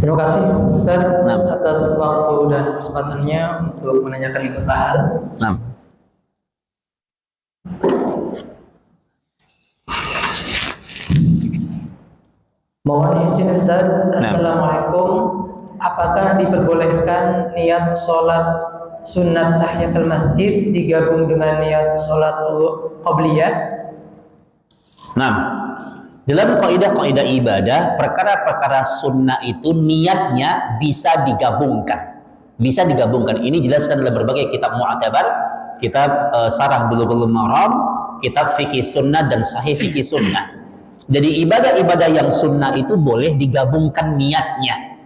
Terima kasih Ustaz Nah. atas waktu dan kesempatannya untuk menanyakan beberapa hal. Nah. Mohon izin Ustaz, Assalamualaikum. Apakah diperbolehkan niat sholat sunat tahiyatul masjid digabung dengan niat sholat qobliyah? Nah, dalam kaidah-kaidah ibadah, perkara-perkara sunnah itu niatnya bisa digabungkan. Bisa digabungkan. Ini jelaskan dalam berbagai kitab mu'tabar, kitab Syarah Bulughul Maram, kitab fikih sunnah dan sahih fikih sunnah. Jadi ibadah-ibadah yang sunnah itu boleh digabungkan niatnya.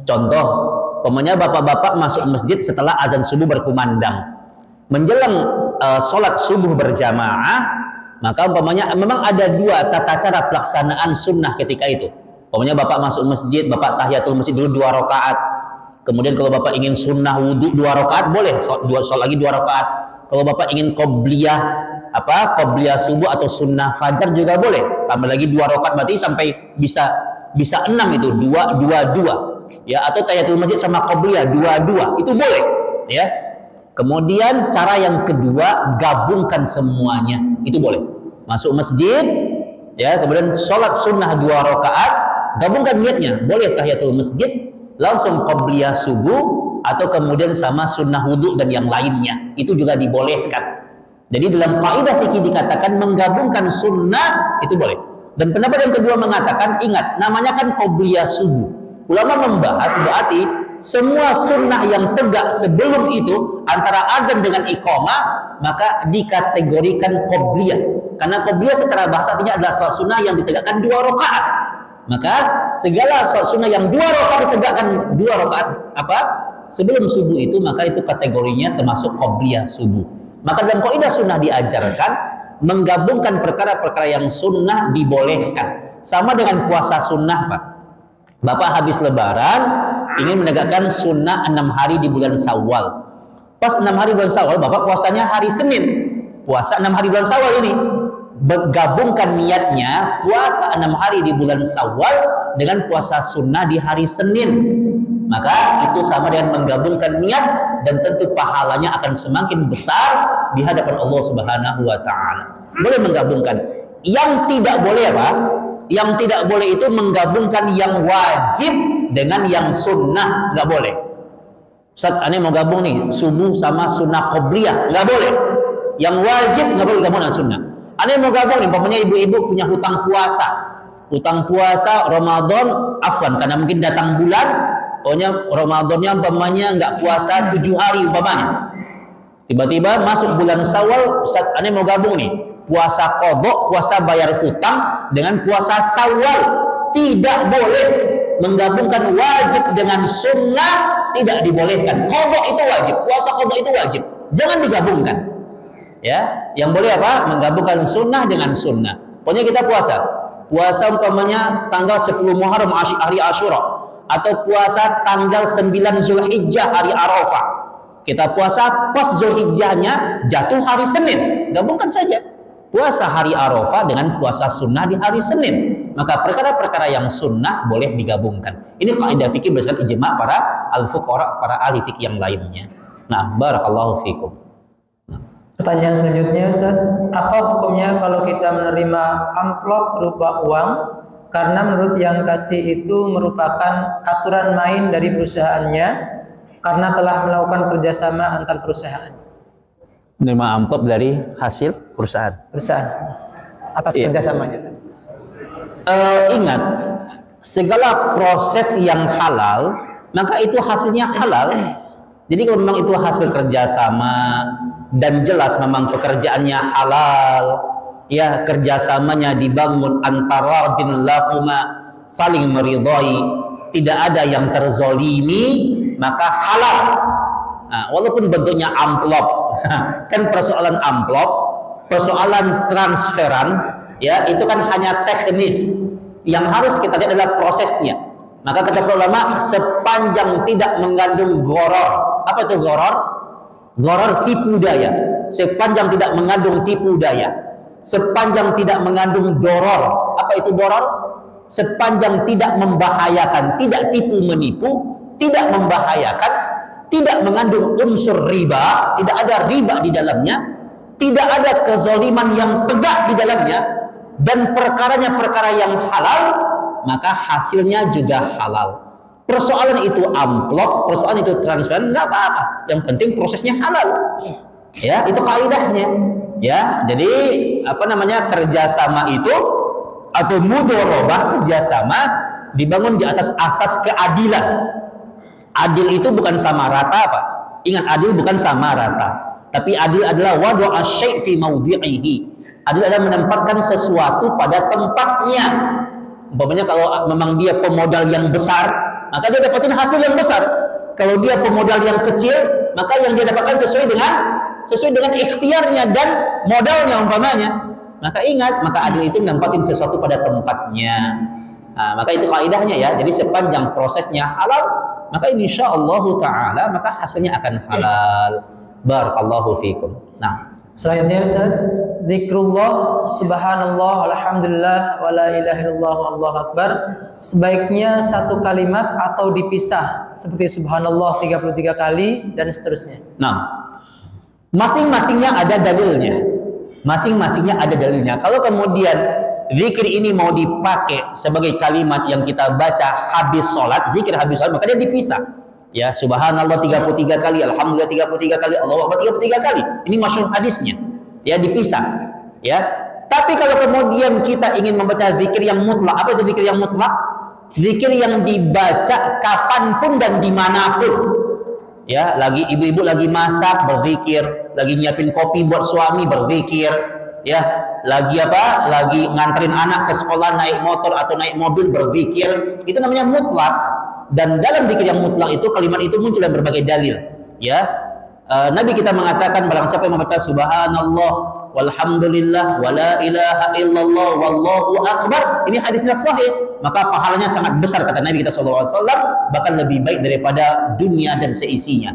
Contoh, umpamanya bapak-bapak masuk masjid setelah azan subuh berkumandang. Menjelang sholat subuh berjamaah, maka umpamanya memang ada dua tata cara pelaksanaan sunnah ketika itu. Umpamanya bapak masuk masjid, bapak tahiyatul masjid dulu 2 rakaat. Kemudian kalau bapak ingin sunnah wudhu 2 rakaat boleh, sholat lagi 2 rakaat. Kalau bapak ingin qobliyah subuh atau sunnah fajar juga boleh. Tambah lagi 2 rakaat berarti sampai bisa 6 itu 2 ya, atau tahiyatul masjid sama qobliyah 2 itu boleh ya. Kemudian cara yang kedua, gabungkan semuanya, itu boleh. Masuk masjid ya, kemudian sholat sunnah 2 rakaat, gabungkan niatnya, boleh tahiyatul masjid langsung qobliyah subuh atau kemudian sama sunnah wudhu dan yang lainnya, itu juga dibolehkan. Jadi dalam kaidah fikih dikatakan menggabungkan sunnah itu boleh. Dan pendapat yang kedua mengatakan, ingat, namanya kan qobliyah subuh. Ulama membahas berarti semua sunnah yang tegak sebelum itu antara azan dengan iqamah maka dikategorikan qobliyah. Karena qobliyah secara bahasa artinya adalah sholat sunnah yang ditegakkan 2 rakaat. Maka segala sholat sunnah yang 2 rakaat ditegakkan 2 rakaat sebelum subuh itu, maka itu kategorinya termasuk qobliyah subuh. Maka dalam kaidah sunnah diajarkan menggabungkan perkara-perkara yang sunnah dibolehkan. Sama dengan puasa sunnah, Pak. Bapak habis lebaran ingin menegakkan sunnah 6 hari di bulan Syawal. Pas 6 hari bulan Syawal, Bapak puasanya hari Senin. Puasa 6 hari bulan Syawal ini. Bergabungkan niatnya puasa 6 hari di bulan Syawal dengan puasa sunnah di hari Senin. Maka itu sama dengan menggabungkan niat dan tentu pahalanya akan semakin besar di hadapan Allah Subhanahu wa taala. Boleh menggabungkan. Yang tidak boleh apa? Yang tidak boleh itu menggabungkan yang wajib dengan yang sunnah, nggak boleh. Ustaz, aneh mau gabung nih subuh sama sunnah qobliyah, nggak boleh. Yang wajib nggak boleh gabung dengan sunnah. Aneh mau gabung nih, umpamanya ibu-ibu punya hutang puasa Ramadan, karena mungkin datang bulan, pokoknya Ramadannya umpamanya nggak puasa 7 hari umpamanya. Tiba-tiba masuk bulan Syawal, Ustaz, aneh mau gabung nih puasa qadha, puasa bayar hutang dengan puasa Syawal. Tidak boleh menggabungkan wajib dengan sunnah, tidak dibolehkan. Qadha itu wajib, puasa qadha itu wajib, jangan digabungkan. Ya, yang boleh apa? Menggabungkan sunnah dengan sunnah. Pokoknya kita puasa umpamanya tanggal 10 Muharram hari Asyura, atau puasa tanggal 9 Zulhijjah hari Arafah. Kita puasa pas Zulhijjahnya jatuh hari Senin, gabungkan saja puasa hari Arafah dengan puasa sunnah di hari Senin. Maka perkara-perkara yang sunnah boleh digabungkan. Ini kaidah fikih berdasarkan ijma' para al-fuqara, para ahli fikih yang lainnya. Nah, barakallahu fikum. Pertanyaan selanjutnya, Ustaz, apa hukumnya kalau kita menerima amplop berupa uang karena menurut yang kasih itu merupakan aturan main dari perusahaannya karena telah melakukan kerjasama antar perusahaan? Menerima amplop dari hasil perusahaan atas kerjasamanya, Ustaz. Ingat, segala proses yang halal maka itu hasilnya halal. Jadi kalau memang itu hasil kerjasama dan jelas memang pekerjaannya halal, ya, kerjasamanya dibangun antara radin lahuma, saling meridhai, tidak ada yang terzolimi, maka halal. Nah, walaupun bentuknya amplop, kan persoalan amplop, persoalan transferan, ya, itu kan hanya teknis. Yang harus kita lihat adalah prosesnya. Maka kata ulama, sepanjang tidak mengandung gharar. Apa itu gharar? Gharar tipu daya. Sepanjang tidak mengandung tipu daya, sepanjang tidak mengandung doror. Apa itu doror? sepanjang tidak membahayakan, tidak tipu menipu, tidak membahayakan, tidak mengandung unsur riba, tidak ada riba di dalamnya, tidak ada kezaliman yang tegak di dalamnya, dan perkaranya perkara yang halal, maka hasilnya juga halal. Persoalan itu amplop, persoalan itu transparan, nggak apa-apa. Yang penting prosesnya halal. Ya, itu kaidahnya. Ya, jadi kerjasama itu atau mudharabah, kerjasama dibangun di atas asas keadilan. Adil itu bukan sama rata, Pak. Ingat, adil bukan sama rata, tapi adil adalah wadu asy-syai' fi maudhi'ihi. Adil adalah menempatkan sesuatu pada tempatnya. Umpamanya kalau memang dia pemodal yang besar, maka dia dapatin hasil yang besar. Kalau dia pemodal yang kecil, maka yang dia dapatkan sesuai dengan ikhtiarnya dan modalnya umpamanya. Maka ingat, maka adil itu menempatin sesuatu pada tempatnya. Nah, maka itu kaidahnya ya. Jadi sepanjang prosesnya halal, maka insyaallah taala maka hasilnya akan halal. Barakallahu fikum. Nah, selanjutnya Ustaz, zikrullah, subhanallah, alhamdulillah, wa la ilaha illallah, wallahu akbar, sebaiknya satu kalimat atau dipisah seperti subhanallah 33 kali dan seterusnya. Nah, masing-masingnya ada dalilnya. Masing-masingnya ada dalilnya. Kalau kemudian zikir ini mau dipakai sebagai kalimat yang kita baca habis sholat, zikir habis sholat, maka dia dipisah. Ya, subhanallah 33 kali, alhamdulillah 33 kali, Allahu akbar 33 kali. Ini masyhur hadisnya. Ya, dipisah. Ya. Tapi kalau kemudian kita ingin membaca zikir yang mutlak, apa itu zikir yang mutlak? Zikir yang dibaca kapanpun dan dimanapun. Ya, lagi ibu-ibu lagi masak berzikir, lagi nyiapin kopi buat suami berzikir, ya, lagi lagi nganterin anak ke sekolah naik motor atau naik mobil berzikir. Itu namanya mutlak. Dan dalam zikir yang mutlak itu kalimat itu muncul dalam berbagai dalil. Ya, Nabi kita mengatakan barang siapa yang membaca subhanallah walhamdulillah wala ilaha illallah wallahu akbar, ini hadisnya sahih, maka pahalanya sangat besar kata Nabi kita sallallahu alaihi wasallam, bahkan lebih baik daripada dunia dan seisinya.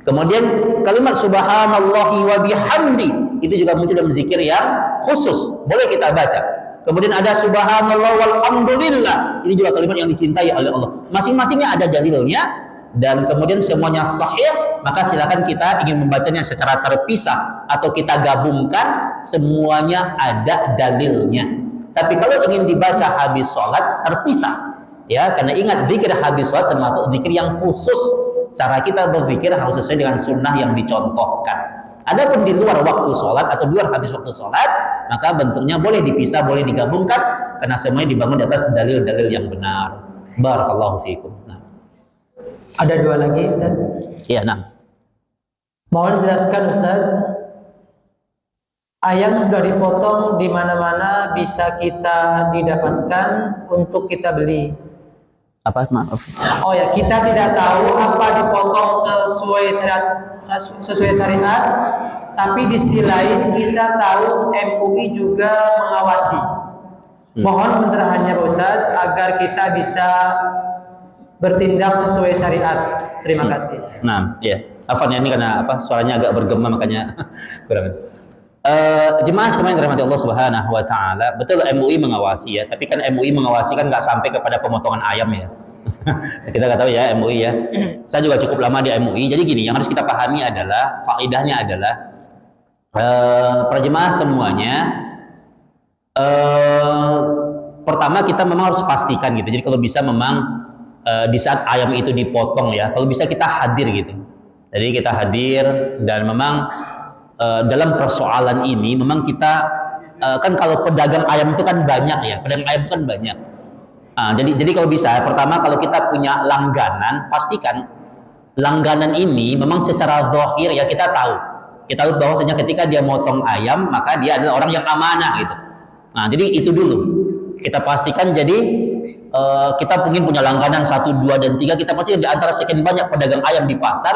Kemudian kalimat subhanallahi wa bihamdi itu juga muncul dalam zikir yang khusus, boleh kita baca. Kemudian ada subhanallah walhamdulillah, ini juga kalimat yang dicintai oleh Allah. Masing-masingnya ada dalilnya dan kemudian semuanya sahih, maka silakan kita ingin membacanya secara terpisah atau kita gabungkan, semuanya ada dalilnya. Tapi kalau ingin dibaca habis sholat, terpisah. Ya, karena ingat zikir habis sholat termasuk zikir yang khusus. Cara kita berzikir harus sesuai dengan sunnah yang dicontohkan. Adapun di luar waktu sholat atau di luar habis waktu sholat, maka bentuknya boleh dipisah, boleh digabungkan, karena semuanya dibangun di atas dalil-dalil yang benar. Barakallahu fiikum. Nah. Ada dua lagi, Ustaz. Iya, nah. Mohon jelaskan, Ustaz. Ayam sudah dipotong di mana-mana bisa kita didapatkan untuk kita beli. Apa? Maaf. Oh ya, kita tidak tahu apa dipotong sesuai syariat, tapi di sisi lain kita tahu MUI juga mengawasi. Mohon pencerahannya Pak Ustadz agar kita bisa bertindak sesuai syariat. Terima kasih. Nah, ya. Afan ini karena suaranya agak bergema makanya kurang. Jemaah semuanya dirahmati Allah Subhanahu wa taala. Betul MUI mengawasi ya, tapi kan MUI mengawasi kan nggak sampai kepada pemotongan ayam ya. Kita nggak tahu ya MUI ya. Saya juga cukup lama di MUI. Jadi gini, yang harus kita pahami adalah faedahnya adalah para jemaah semuanya, pertama kita memang harus pastikan gitu. Jadi kalau bisa memang di saat ayam itu dipotong ya, kalau bisa kita hadir gitu. Jadi kita hadir dan memang dalam persoalan ini memang kita kan kalau pedagang ayam itu kan banyak ya, pedagang ayam itu kan banyak. Jadi kalau bisa, pertama kalau kita punya langganan, pastikan langganan ini memang secara zahir ya kita tahu bahwasanya ketika dia motong ayam maka dia adalah orang yang amanah gitu. Nah jadi itu dulu kita pastikan. Jadi kita mungkin punya langganan 1, 2, dan 3, kita pasti di antara sekian banyak pedagang ayam di pasar,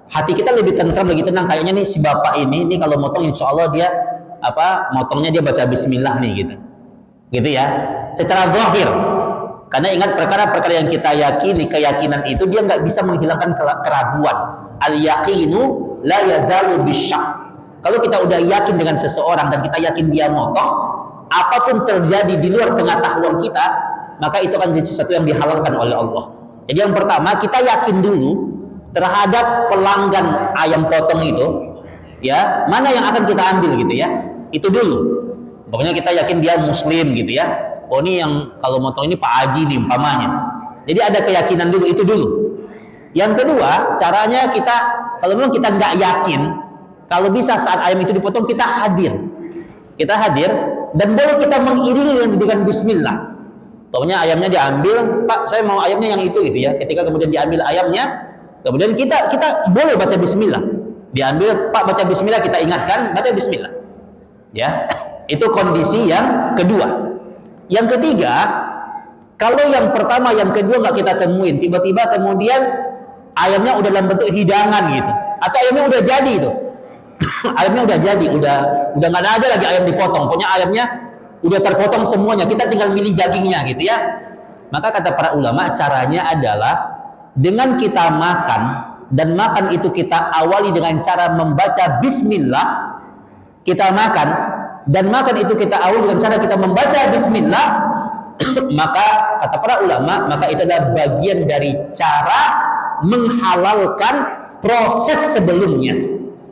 hati kita lebih tentram, lebih tenang. Kayaknya nih si bapak ini kalau motong insya Allah dia motongnya dia baca bismillah nih gitu ya, secara zahir. Karena ingat perkara-perkara yang kita yakini, keyakinan itu dia nggak bisa menghilangkan keraguan. Al-yaqinu la yazalu bisyak. Kalau kita udah yakin dengan seseorang dan kita yakin dia motong, apapun terjadi di luar pengetahuan kita, maka itu akan jadi sesuatu yang dihalalkan oleh Allah. Jadi yang pertama, kita yakin dulu terhadap pelanggan ayam potong itu, ya, mana yang akan kita ambil gitu ya. Itu dulu. Pokoknya kita yakin dia muslim gitu ya. Oh, ini yang kalau motong ini Pak Haji nih umpamanya. Jadi ada keyakinan dulu, itu dulu. Yang kedua, caranya kita, kalau memang kita nggak yakin, kalau bisa saat ayam itu dipotong kita hadir. Kita hadir dan boleh kita mengiringi dengan bismillah. Pokoknya ayamnya diambil, Pak, saya mau ayamnya yang itu gitu ya. Ketika kemudian diambil ayamnya, kemudian kita boleh baca bismillah. Diambil, Pak, baca bismillah, kita ingatkan, baca bismillah. Ya. Itu kondisi yang kedua. Yang ketiga, kalau yang pertama, yang kedua nggak kita temuin, tiba-tiba kemudian ayamnya udah dalam bentuk hidangan gitu, atau ayamnya udah jadi itu, ayamnya udah jadi, udah nggak ada lagi ayam dipotong, pokoknya ayamnya udah terpotong semuanya, kita tinggal milih dagingnya gitu ya. Maka kata para ulama, caranya adalah dengan kita makan, dan makan itu kita awali dengan cara membaca bismillah. Kita makan, dan makan itu kita awali dengan cara kita membaca bismillah. Maka kata para ulama, maka itu adalah bagian dari cara menghalalkan proses sebelumnya.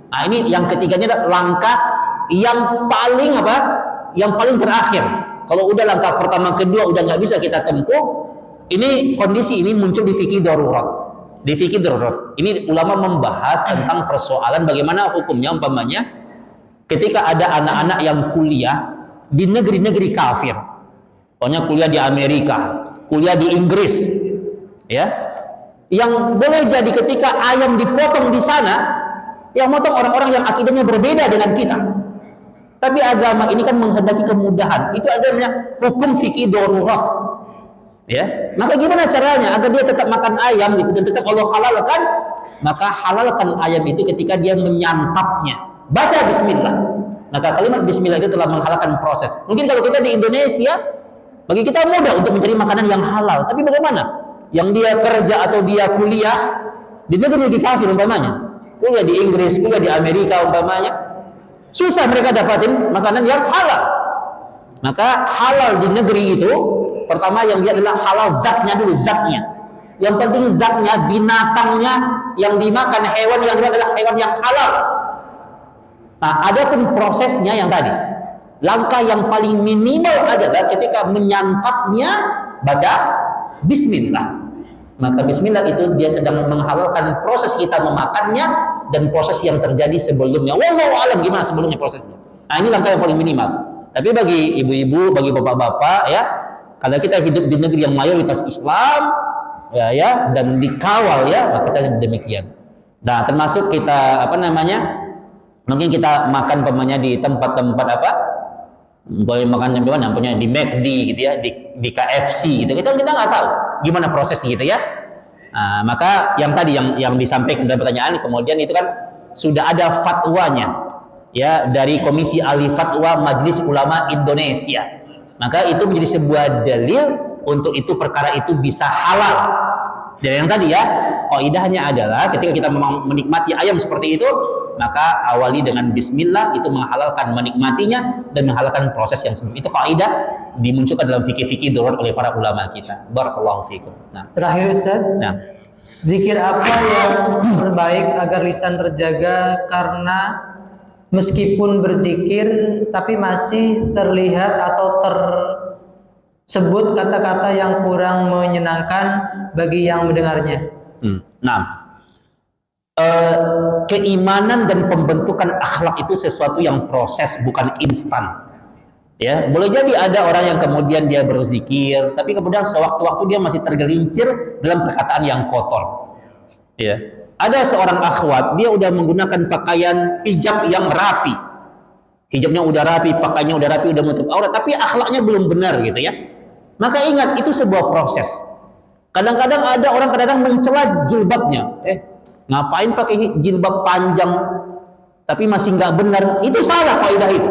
Nah, ini yang ketiganya adalah langkah yang paling apa? Yang paling terakhir. Kalau udah langkah pertama kedua udah nggak bisa kita tempuh, ini kondisi ini muncul di fikih darurat. Di fikih darurat ini ulama membahas tentang persoalan bagaimana hukumnya umpamanya ketika ada anak-anak yang kuliah di negeri-negeri kafir, pokoknya kuliah di Amerika, kuliah di Inggris, ya, yang boleh jadi ketika ayam dipotong di sana, yang motong orang-orang yang akidahnya berbeda dengan kita. Tapi agama ini kan menghendaki kemudahan. Itu adanya hukum fikih darurat. Ya, maka gimana caranya agar dia tetap makan ayam gitu dan tetap Allah halalkan? Maka halalkan ayam itu ketika dia menyantapnya. Baca bismillah. Maka kalimat bismillah itu telah menghalalkan proses. Mungkin kalau kita di Indonesia, bagi kita mudah untuk mencari makanan yang halal. Tapi bagaimana? Yang dia kerja atau dia kuliah di negeri kafir umpamanya, kuliah di Inggris, kuliah di Amerika umpamanya, susah mereka dapatin makanan yang halal. Maka halal di negeri itu, pertama yang dia adalah halal zatnya dulu, zatnya. Yang penting zatnya, binatangnya yang dimakan, hewan yang dimakan adalah hewan yang halal. Nah, adapun prosesnya yang tadi, langkah yang paling minimal adalah ketika menyantapnya baca bismillah. Maka bismillah itu dia sedang menghalalkan proses kita memakannya dan proses yang terjadi sebelumnya. Wallahu alam gimana sebelumnya prosesnya. Nah, ini langkah yang paling minimal. Tapi bagi ibu-ibu, bagi bapak-bapak ya, kalau kita hidup di negeri yang mayoritas Islam ya dan dikawal ya, maka kita demikian. Nah, termasuk kita apa namanya? Mungkin kita makan pemanya di tempat-tempat apa? Boleh makan di mana? Punya di McD gitu ya, di KFC gitu. Kita nggak tahu gimana prosesnya gitu ya. Nah, maka yang tadi yang disampaikan dalam pertanyaan, kemudian itu kan sudah ada fatwanya ya dari Komisi Ahli Fatwa Majelis Ulama Indonesia. Maka itu menjadi sebuah dalil untuk itu perkara itu bisa halal. Dan yang tadi ya, kaidahnya adalah ketika kita menikmati ayam seperti itu, maka awali dengan bismillah, itu menghalalkan menikmatinya dan menghalalkan proses yang sebelum itu. Kaidah dimunculkan dalam fikih-fikih darurat oleh para ulama kita. Barakallahu fikum. Nah, Terakhir Ustaz, nah, zikir apa yang terbaik agar lisan terjaga karena meskipun berzikir tapi masih terlihat atau tersebut kata-kata yang kurang menyenangkan bagi yang mendengarnya? Nah, keimanan dan pembentukan akhlak itu sesuatu yang proses, bukan instan. Ya, boleh jadi ada orang yang kemudian dia berzikir, tapi kemudian sewaktu-waktu dia masih tergelincir dalam perkataan yang kotor. Ya, ada seorang akhwat, dia udah menggunakan pakaian hijab yang rapi, hijabnya udah rapi, pakaiannya udah rapi, udah menutup aurat, tapi akhlaknya belum benar gitu ya. Maka ingat, itu sebuah proses. Kadang-kadang ada orang mencela jilbabnya, ngapain pakai jilbab panjang tapi masih nggak benar, itu salah kaidah itu.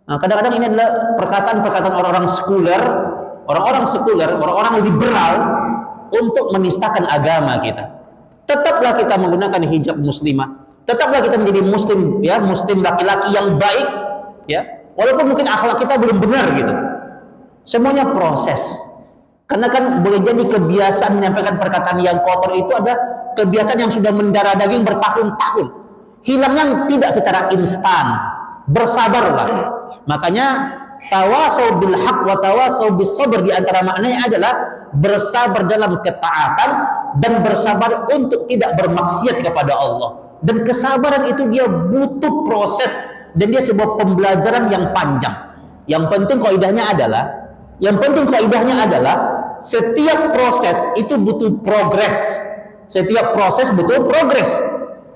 Nah, kadang-kadang ini adalah perkataan-perkataan orang-orang sekuler, orang-orang liberal untuk menistakan agama kita. Tetaplah kita menggunakan hijab muslimah, tetaplah kita menjadi muslim ya, muslim laki-laki yang baik ya, walaupun mungkin akhlak kita belum benar gitu. Semuanya proses. Karena kan boleh jadi kebiasaan menyampaikan perkataan yang kotor itu ada kebiasaan yang sudah mendarah daging bertahun-tahun. Hilangnya tidak secara instan. Bersabarlah. Makanya tawasau bil haq wa tawasau bis sabr, di antara maknanya adalah bersabar dalam ketaatan dan bersabar untuk tidak bermaksiat kepada Allah. Dan kesabaran itu dia butuh proses dan dia sebuah pembelajaran yang panjang. Yang penting kaidahnya adalah setiap proses itu butuh progres. Setiap proses butuh progres.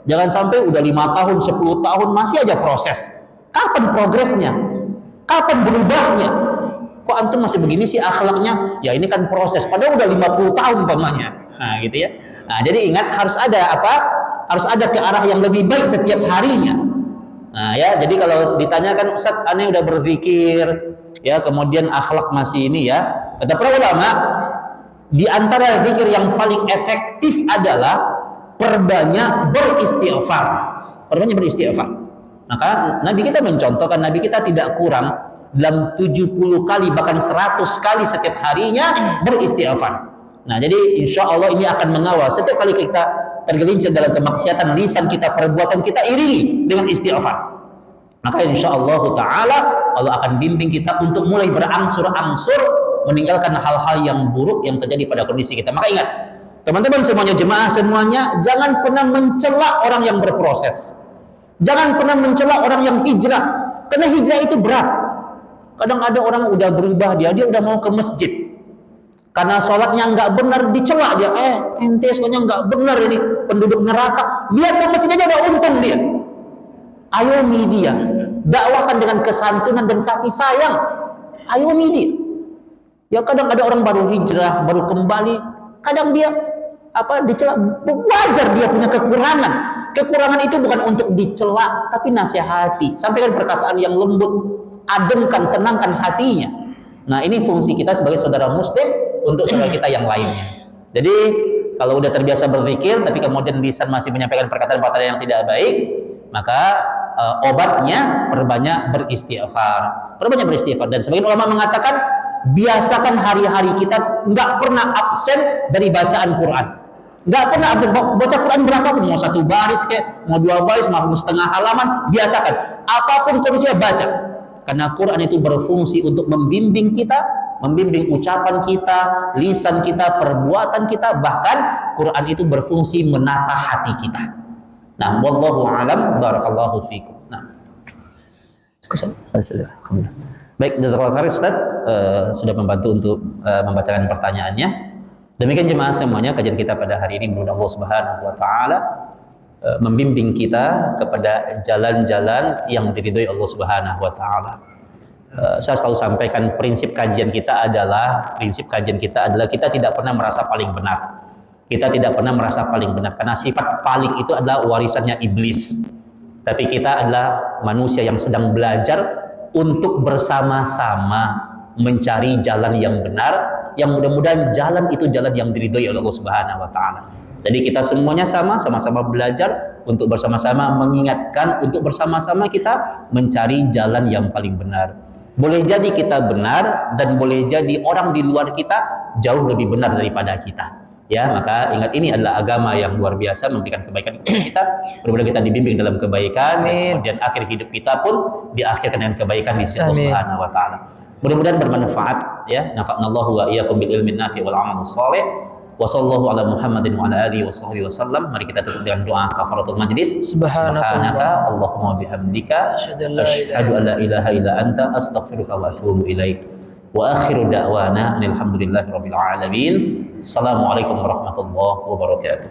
Jangan sampai udah 5 tahun, 10 tahun masih aja proses. Kapan progresnya? Kapan berubahnya? Kok antum masih begini sih akhlaknya? Ya ini kan proses. Padahal udah 50 tahun umpamanya. Nah, gitu ya. Nah, jadi ingat harus ada apa? Harus ada ke arah yang lebih baik setiap harinya. Nah, ya, jadi kalau ditanyakan Ustaz, aneh udah berzikir, ya, kemudian akhlak masih ini ya. Kata para ulama, di antara zikir yang paling efektif adalah perbanyak beristighfar. Perbanyak beristighfar. Maka Nabi kita mencontohkan, Nabi kita tidak kurang dalam 70 kali bahkan 100 kali setiap harinya beristighfar. Nah, jadi insya Allah ini akan mengawal setiap kali kita tergelincir dalam kemaksiatan, lisan kita, perbuatan kita iringi dengan istighfar. Maka insya Allah Ta'ala Allah akan bimbing kita untuk mulai berangsur-angsur meninggalkan hal-hal yang buruk yang terjadi pada kondisi kita. Maka ingat, teman-teman semuanya, jemaah semuanya, jangan pernah mencela orang yang berproses. Jangan pernah mencela orang yang hijrah, karena hijrah itu berat. Kadang ada orang udah berubah, dia udah mau ke masjid, karena sholatnya nggak benar dicela dia. Ente sholatnya nggak benar, ini penduduk neraka. Lihat ke masjid aja udah untung dia. Ayomi dia, dakwahkan dengan kesantunan dan kasih sayang. Ayomi dia. Ya kadang ada orang baru hijrah, baru kembali, kadang dia dicela. Wajar dia punya kekurangan. Kekurangan itu bukan untuk dicela, tapi nasihati. Sampaikan perkataan yang lembut, ademkan, tenangkan hatinya. Nah, ini fungsi kita sebagai saudara muslim untuk saudara kita yang lainnya. Jadi kalau udah terbiasa berzikir tapi kemudian lisan masih menyampaikan perkataan-perkataan yang tidak baik, maka obatnya perbanyak beristighfar. Perbanyak beristighfar. Dan sebagian ulama mengatakan biasakan hari-hari kita nggak pernah absen dari bacaan Quran. Nggak pernah absen. Baca Quran berapa pun, mau 1 baris kayak, mau 2 baris, mau setengah halaman, biasakan. Apapun kondisinya baca. Karena Quran itu berfungsi untuk membimbing kita, membimbing ucapan kita, lisan kita, perbuatan kita, bahkan Quran itu berfungsi menata hati kita. Nah, wallahu a'lam, barakallahu fikum. Nah, baik, jazakallahu khairan Ustaz, sudah membantu untuk membacakan pertanyaannya. Demikian jemaah semuanya, kajian kita pada hari ini, mudah Allah Subhanahu wa taala membimbing kita kepada jalan-jalan yang diridhoi Allah Subhanahu wa taala. Saya selalu sampaikan prinsip kajian kita adalah kita tidak pernah merasa paling benar. Kita tidak pernah merasa paling benar karena sifat paling itu adalah warisannya iblis. Tapi kita adalah manusia yang sedang belajar untuk bersama-sama mencari jalan yang benar, yang mudah-mudahan jalan itu jalan yang diridhoi oleh Allah Subhanahu wa taala. Jadi kita semuanya sama-sama belajar untuk bersama-sama mengingatkan, untuk bersama-sama kita mencari jalan yang paling benar. Boleh jadi kita benar dan boleh jadi orang di luar kita jauh lebih benar daripada kita. Ya, maka ingat ini adalah agama yang luar biasa memberikan kebaikan kepada kita. Mudah-mudahan kita dibimbing dalam kebaikan, dan kemudian akhir hidup kita pun diakhirkan dengan kebaikan di sisi Allah Subhanahu wa taala. Mudah-mudahan bermanfaat ya. Nafa'nallahu wa iyyakum bil ilmin nafi' wal 'amal shalih. Wa sallallahu ala Muhammadin wa ala alihi wa sahbihi wasallam. Mari kita tutup dengan doa kafaratul majlis. Subhanaka Allahumma bihamdika asyhadu an la ilaha illa anta astaghfiruka wa atubu ilaik. Wa akhiru da'wana alhamdulillahi rabbil alamin. Assalamualaikum warahmatullahi wabarakatuh.